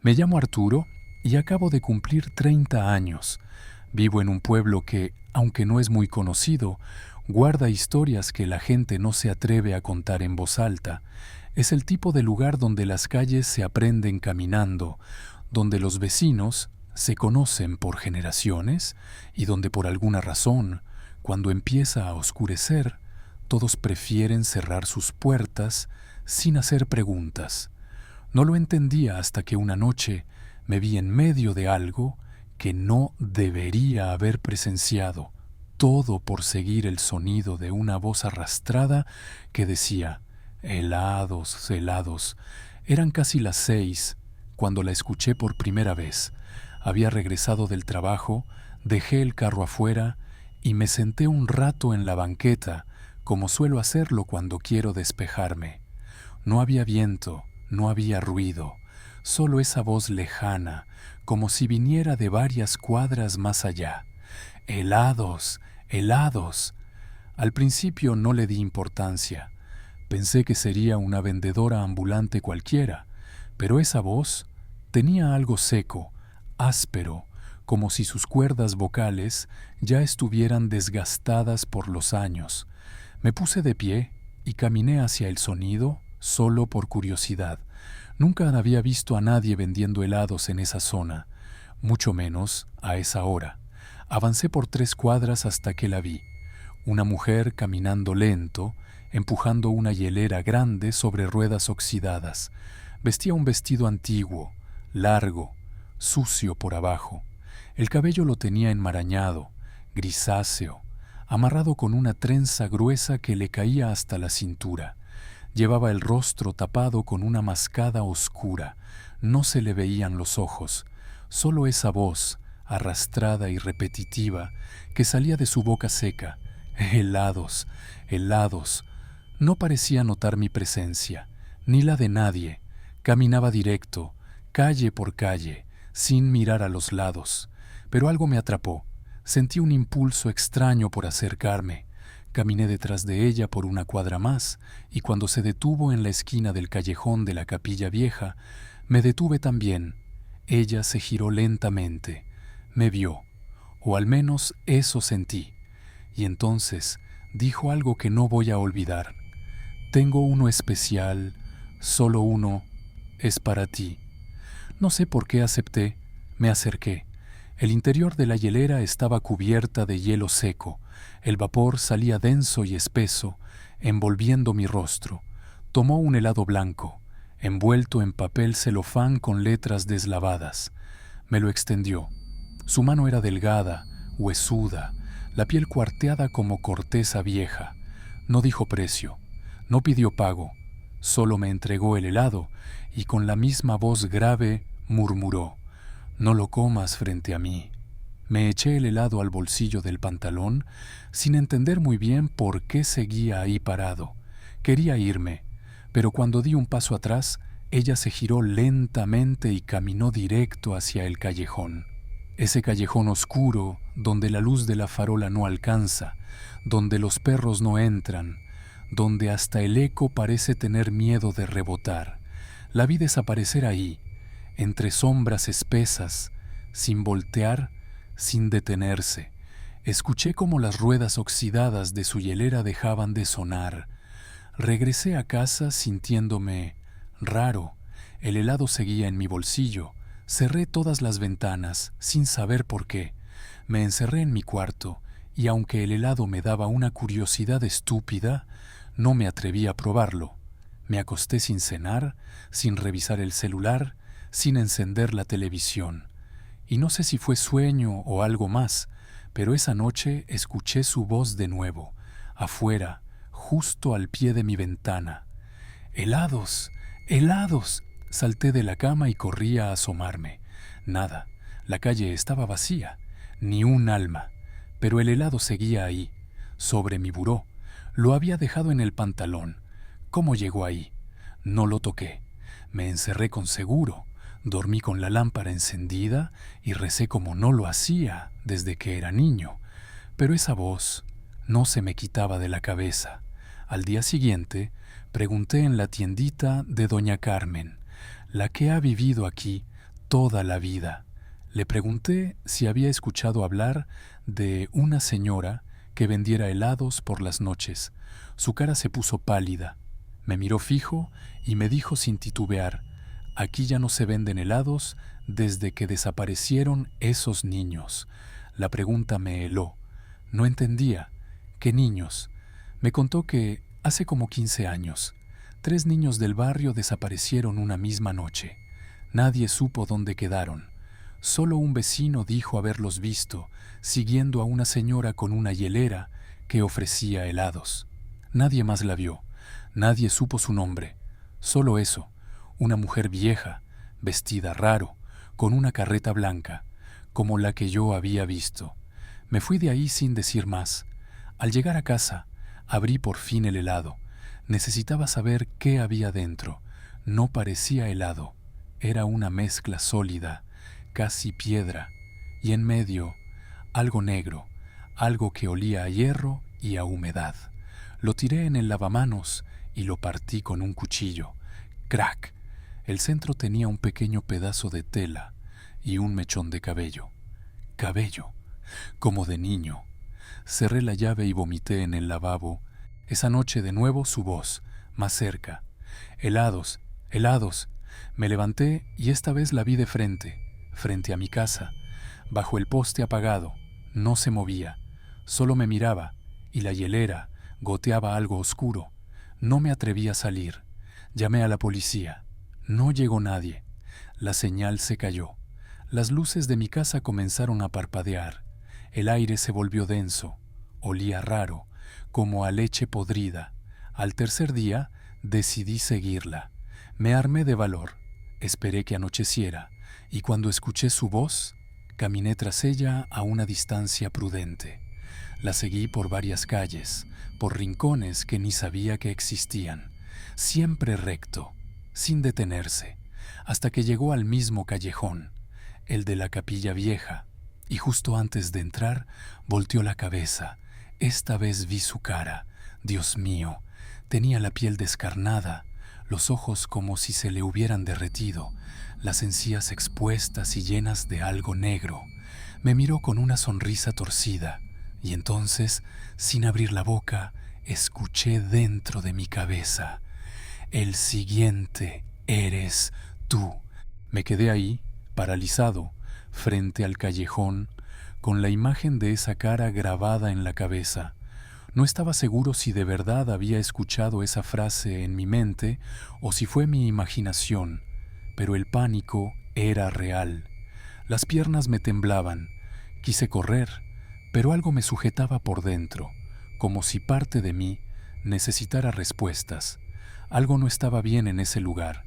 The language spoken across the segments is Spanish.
Me llamo Arturo y acabo de cumplir 30 años. Vivo en un pueblo que, aunque no es muy conocido, guarda historias que la gente no se atreve a contar en voz alta. Es el tipo de lugar donde las calles se aprenden caminando, donde los vecinos se conocen por generaciones y donde por alguna razón, cuando empieza a oscurecer, todos prefieren cerrar sus puertas sin hacer preguntas. No lo entendía hasta que una noche me vi en medio de algo que no debería haber presenciado, todo por seguir el sonido de una voz arrastrada que decía: helados, helados. Eran casi las 6 cuando la escuché por primera vez. Había regresado del trabajo, dejé el carro afuera y me senté un rato en la banqueta, como suelo hacerlo cuando quiero despejarme. No había viento, no había ruido, solo esa voz lejana, como si viniera de varias cuadras más allá. Helados, helados. Al principio no le di importancia. Pensé que sería una vendedora ambulante cualquiera, pero esa voz tenía algo seco, áspero, como si sus cuerdas vocales ya estuvieran desgastadas por los años. Me puse de pie y caminé hacia el sonido solo por curiosidad. Nunca había visto a nadie vendiendo helados en esa zona, mucho menos a esa hora. Avancé por 3 cuadras hasta que la vi. Una mujer caminando lento, empujando una hielera grande sobre ruedas oxidadas. Vestía un vestido antiguo, largo, sucio por abajo. El cabello lo tenía enmarañado, grisáceo, amarrado con una trenza gruesa que le caía hasta la cintura. Llevaba el rostro tapado con una mascada oscura. No se le veían los ojos, solo esa voz, arrastrada y repetitiva, que salía de su boca seca. Helados, helados. No parecía notar mi presencia, ni la de nadie. Caminaba directo, calle por calle, sin mirar a los lados. Pero algo me atrapó. Sentí un impulso extraño por acercarme. Caminé detrás de ella por una cuadra más, y cuando se detuvo en la esquina del callejón de la Capilla Vieja, me detuve también. Ella se giró lentamente. Me vio, o al menos eso sentí. Y entonces dijo algo que no voy a olvidar. Tengo uno especial, solo uno, es para ti. No sé por qué acepté, me acerqué. El interior de la hielera estaba cubierta de hielo seco. El vapor salía denso y espeso, envolviendo mi rostro. Tomó un helado blanco, envuelto en papel celofán con letras deslavadas. Me lo extendió. Su mano era delgada, huesuda, la piel cuarteada como corteza vieja. No dijo precio, no pidió pago, solo me entregó el helado y con la misma voz grave murmuró: no lo comas frente a mí. Me eché el helado al bolsillo del pantalón sin entender muy bien por qué seguía ahí parado. Quería irme, pero cuando di un paso atrás, ella se giró lentamente y caminó directo hacia el callejón. Ese callejón oscuro donde la luz de la farola no alcanza, donde los perros no entran, donde hasta el eco parece tener miedo de rebotar. La vi desaparecer ahí, entre sombras espesas, sin voltear, sin detenerse. Escuché cómo las ruedas oxidadas de su hielera dejaban de sonar. Regresé a casa sintiéndome raro. El helado seguía en mi bolsillo. Cerré todas las ventanas, sin saber por qué. Me encerré en mi cuarto, y aunque el helado me daba una curiosidad estúpida, no me atreví a probarlo. Me acosté sin cenar, sin revisar el celular, sin encender la televisión. Y no sé si fue sueño o algo más, pero esa noche escuché su voz de nuevo, afuera, justo al pie de mi ventana. ¡Helados! ¡Helados! Salté de la cama y corrí a asomarme. Nada, la calle estaba vacía, ni un alma, pero el helado seguía ahí, sobre mi buró. Lo había dejado en el pantalón. ¿Cómo llegó ahí? No lo toqué. Me encerré con seguro. Dormí con la lámpara encendida y recé como no lo hacía desde que era niño. Pero esa voz no se me quitaba de la cabeza. Al día siguiente, pregunté en la tiendita de doña Carmen, la que ha vivido aquí toda la vida. Le pregunté si había escuchado hablar de una señora que vendiera helados por las noches. Su cara se puso pálida. Me miró fijo y me dijo sin titubear: «Aquí ya no se venden helados desde que desaparecieron esos niños». La pregunta me heló. No entendía. ¿Qué niños? Me contó que hace como 15 años, 3 niños del barrio desaparecieron una misma noche. Nadie supo dónde quedaron. Solo un vecino dijo haberlos visto, siguiendo a una señora con una hielera que ofrecía helados. Nadie más la vio. Nadie supo su nombre. Solo eso, una mujer vieja, vestida raro, con una carreta blanca, como la que yo había visto. Me fui de ahí sin decir más. Al llegar a casa, abrí por fin el helado. Necesitaba saber qué había dentro. No parecía helado. Era una mezcla sólida, casi piedra, y en medio algo negro, algo que olía a hierro y a humedad. Lo tiré en el lavamanos y lo partí con un cuchillo. ¡Crack! El centro tenía un pequeño pedazo de tela y un mechón de cabello. Cabello, como de niño. Cerré la llave y vomité en el lavabo. Esa noche de nuevo su voz, más cerca. «Helados, helados». Me levanté y esta vez la vi de frente, frente a mi casa, bajo el poste apagado. No se movía, solo me miraba, y la hielera goteaba algo oscuro. No me atreví a salir. Llamé a la policía. No llegó nadie. La señal se cayó. Las luces de mi casa comenzaron a parpadear. El aire se volvió denso. Olía raro, como a leche podrida. Al tercer día decidí seguirla. Me armé de valor. Esperé que anocheciera, y cuando escuché su voz, caminé tras ella a una distancia prudente. La seguí por varias calles, por rincones que ni sabía que existían, siempre recto, sin detenerse, hasta que llegó al mismo callejón, el de la Capilla Vieja, y justo antes de entrar, volteó la cabeza. Esta vez vi su cara. Dios mío, tenía la piel descarnada, los ojos como si se le hubieran derretido, las encías expuestas y llenas de algo negro. Me miró con una sonrisa torcida, y entonces, sin abrir la boca, escuché dentro de mi cabeza: «El siguiente eres tú». Me quedé ahí, paralizado, frente al callejón, con la imagen de esa cara grabada en la cabeza. No estaba seguro si de verdad había escuchado esa frase en mi mente o si fue mi imaginación, pero el pánico era real. Las piernas me temblaban. Quise correr, pero algo me sujetaba por dentro, como si parte de mí necesitara respuestas. Algo no estaba bien en ese lugar.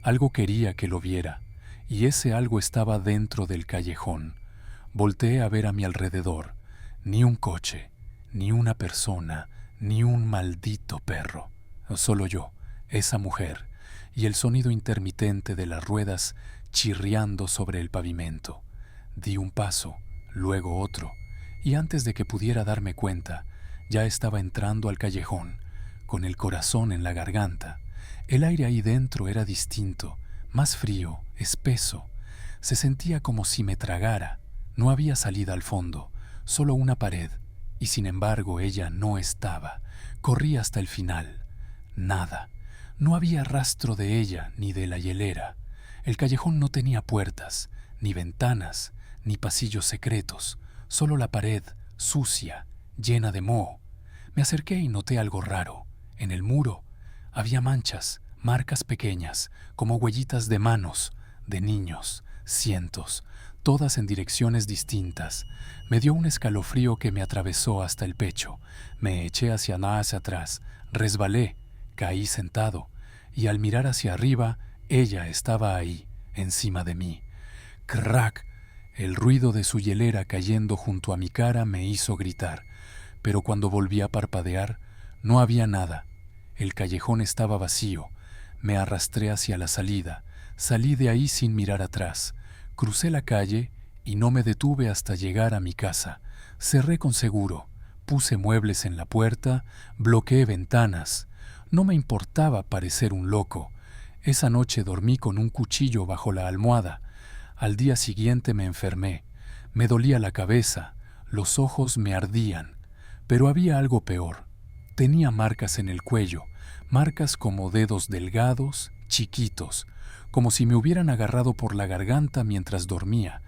Algo quería que lo viera, y ese algo estaba dentro del callejón. Volteé a ver a mi alrededor. Ni un coche, ni una persona, ni un maldito perro. Solo yo, esa mujer, y el sonido intermitente de las ruedas chirriando sobre el pavimento. Di un paso, luego otro, y antes de que pudiera darme cuenta, ya estaba entrando al callejón, con el corazón en la garganta. El aire ahí dentro era distinto, más frío, espeso. Se sentía como si me tragara. No había salida al fondo, solo una pared. Y sin embargo ella no estaba. Corrí hasta el final. Nada. No había rastro de ella ni de la hielera. El callejón no tenía puertas, ni ventanas, ni pasillos secretos. Solo la pared, sucia, llena de moho. Me acerqué y noté algo raro. En el muro había manchas, marcas pequeñas, como huellitas de manos, de niños, cientos, todas en direcciones distintas. Me dio un escalofrío que me atravesó hasta el pecho. Me eché hacia atrás, resbalé, caí sentado, y al mirar hacia arriba, ella estaba ahí, encima de mí. ¡Crack! El ruido de su hielera cayendo junto a mi cara me hizo gritar, pero cuando volví a parpadear, no había nada. El callejón estaba vacío. Me arrastré hacia la salida. Salí de ahí sin mirar atrás. Crucé la calle y no me detuve hasta llegar a mi casa. Cerré con seguro, puse muebles en la puerta, bloqueé ventanas. No me importaba parecer un loco. Esa noche dormí con un cuchillo bajo la almohada. Al día siguiente me enfermé, me dolía la cabeza, los ojos me ardían, pero había algo peor. Tenía marcas en el cuello, marcas como dedos delgados, chiquitos, como si me hubieran agarrado por la garganta mientras dormía.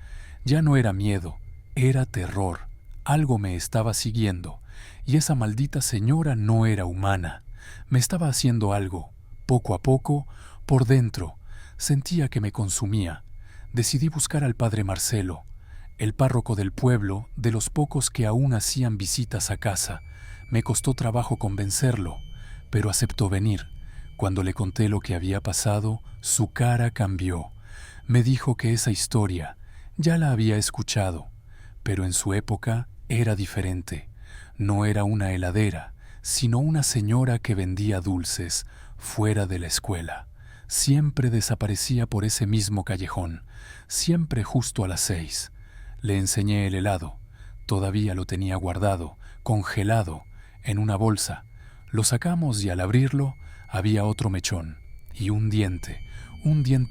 Ya no era miedo, era terror. Algo me estaba siguiendo, y esa maldita señora no era humana. Me estaba haciendo algo. Poco a poco, por dentro, sentía que me consumía. Decidí buscar al padre Marcelo, el párroco del pueblo, de los pocos que aún hacían visitas a casa. Me costó trabajo convencerlo, pero aceptó venir. Cuando le conté lo que había pasado, su cara cambió. Me dijo que esa historia ya la había escuchado, pero en su época era diferente. No era una heladera, sino una señora que vendía dulces fuera de la escuela. Siempre desaparecía por ese mismo callejón, siempre justo a las 6. Le enseñé el helado. Todavía lo tenía guardado, congelado, en una bolsa. Lo sacamos y al abrirlo había otro mechón y un diente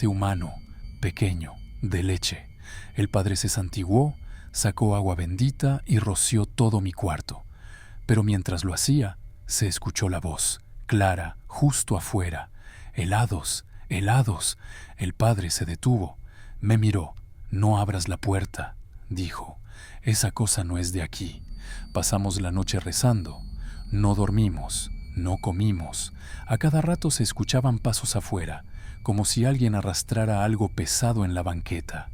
humano, pequeño, de leche. El padre se santiguó, sacó agua bendita y roció todo mi cuarto. Pero mientras lo hacía, se escuchó la voz, clara, justo afuera. «Helados, helados». El padre se detuvo, me miró. «No abras la puerta», dijo. «Esa cosa no es de aquí». Pasamos la noche rezando. No dormimos, no comimos. A cada rato se escuchaban pasos afuera, como si alguien arrastrara algo pesado en la banqueta.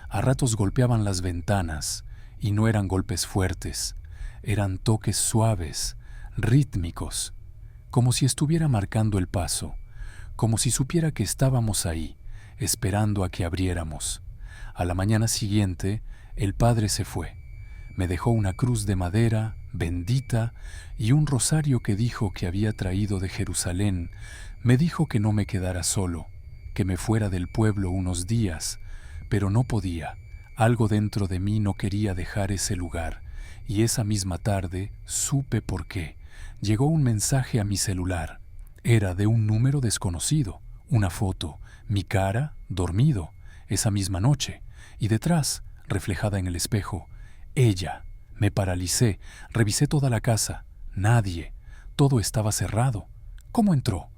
A ratos golpeaban las ventanas, y no eran golpes fuertes, eran toques suaves, rítmicos, como si estuviera marcando el paso, como si supiera que estábamos ahí, esperando a que abriéramos. A la mañana siguiente, el padre se fue. Me dejó una cruz de madera, bendita, y un rosario que dijo que había traído de Jerusalén. Me dijo que no me quedara solo, que me fuera del pueblo unos días, pero no podía. Algo dentro de mí no quería dejar ese lugar, y esa misma tarde supe por qué. Llegó un mensaje a mi celular. Era de un número desconocido, una foto, mi cara, dormido, esa misma noche, y detrás, reflejada en el espejo, ella. Me paralicé, revisé toda la casa, nadie, todo estaba cerrado. ¿Cómo entró?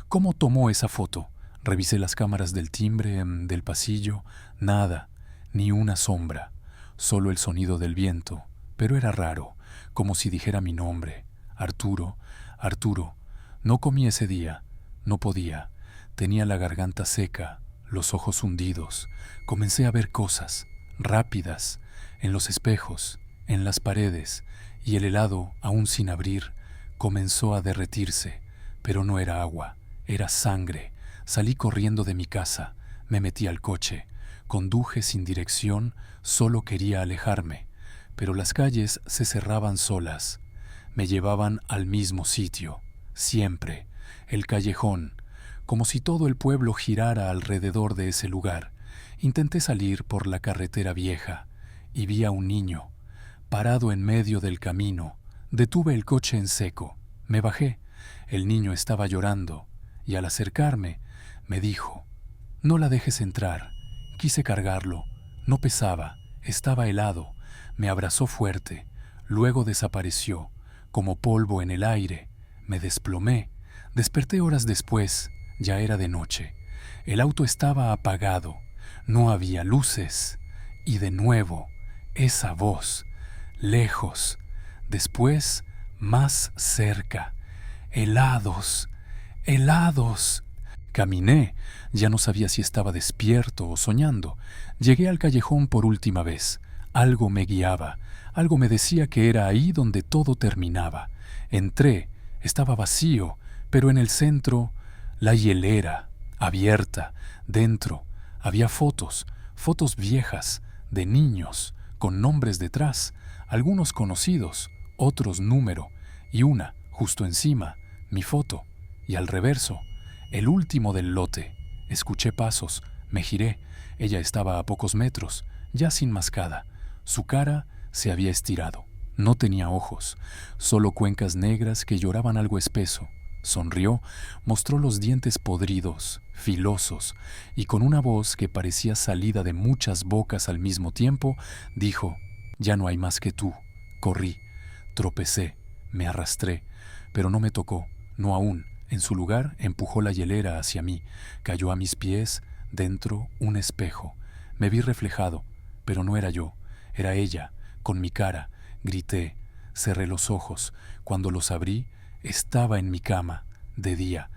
¿Cómo tomó esa foto? Revisé las cámaras del timbre, del pasillo, nada, ni una sombra, solo el sonido del viento, pero era raro, como si dijera mi nombre, Arturo, Arturo. No comí ese día, no podía, tenía la garganta seca, los ojos hundidos. Comencé a ver cosas, rápidas, en los espejos, en las paredes, y el helado, aún sin abrir, comenzó a derretirse, pero no era agua, era sangre. Salí corriendo de mi casa, me metí al coche, conduje sin dirección, solo quería alejarme, pero las calles se cerraban solas, me llevaban al mismo sitio, siempre, el callejón, como si todo el pueblo girara alrededor de ese lugar. Intenté salir por la carretera vieja y vi a un niño, parado en medio del camino. Detuve el coche en seco, me bajé, el niño estaba llorando, y al acercarme, me dijo, «No la dejes entrar». Quise cargarlo, no pesaba, estaba helado, me abrazó fuerte, luego desapareció, como polvo en el aire, me desplomé, desperté horas después, ya era de noche, el auto estaba apagado, no había luces, y de nuevo, esa voz, lejos, después más cerca, «Helados, helados». Caminé, ya no sabía si estaba despierto o soñando. Llegué al callejón por última vez. Algo me guiaba, algo me decía que era ahí donde todo terminaba. Entré, estaba vacío, pero en el centro, la hielera, abierta. Dentro había fotos, fotos viejas, de niños, con nombres detrás, algunos conocidos, otros número, y una, justo encima, mi foto, y al reverso, el último del lote. Escuché pasos, me giré, ella estaba a pocos metros, ya sin mascada. Su cara se había estirado, no tenía ojos, solo cuencas negras que lloraban algo espeso. Sonrió, mostró los dientes podridos, filosos, y con una voz que parecía salida de muchas bocas al mismo tiempo, dijo: «Ya no hay más que tú». Corrí, tropecé, me arrastré, pero no me tocó, no aún. En su lugar empujó la hielera hacia mí, cayó a mis pies, dentro un espejo. Me vi reflejado, pero no era yo, era ella, con mi cara. Grité, cerré los ojos. Cuando los abrí, estaba en mi cama, de día,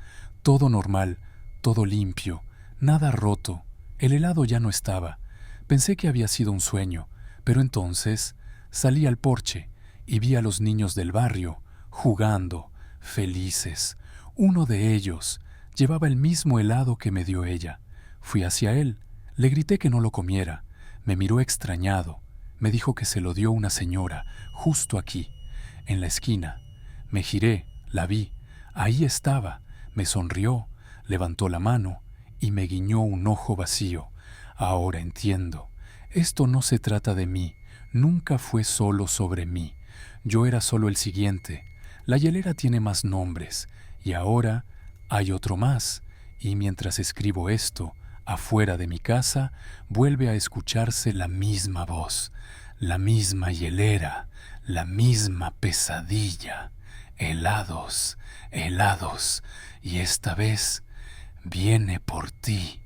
todo normal, todo limpio, nada roto. El helado ya no estaba. Pensé que había sido un sueño, pero entonces salí al porche y vi a los niños del barrio jugando, felices. Uno de ellos llevaba el mismo helado que me dio ella. Fui hacia él, le grité que no lo comiera. Me miró extrañado. Me dijo que se lo dio una señora, justo aquí, en la esquina. Me giré, la vi. Ahí estaba. Me sonrió, levantó la mano y me guiñó un ojo vacío. Ahora entiendo. Esto no se trata de mí. Nunca fue solo sobre mí. Yo era solo el siguiente. La hielera tiene más nombres. Y ahora hay otro más. Y mientras escribo esto, afuera de mi casa, vuelve a escucharse la misma voz, la misma hielera, la misma pesadilla. Helados, helados, y esta vez viene por ti.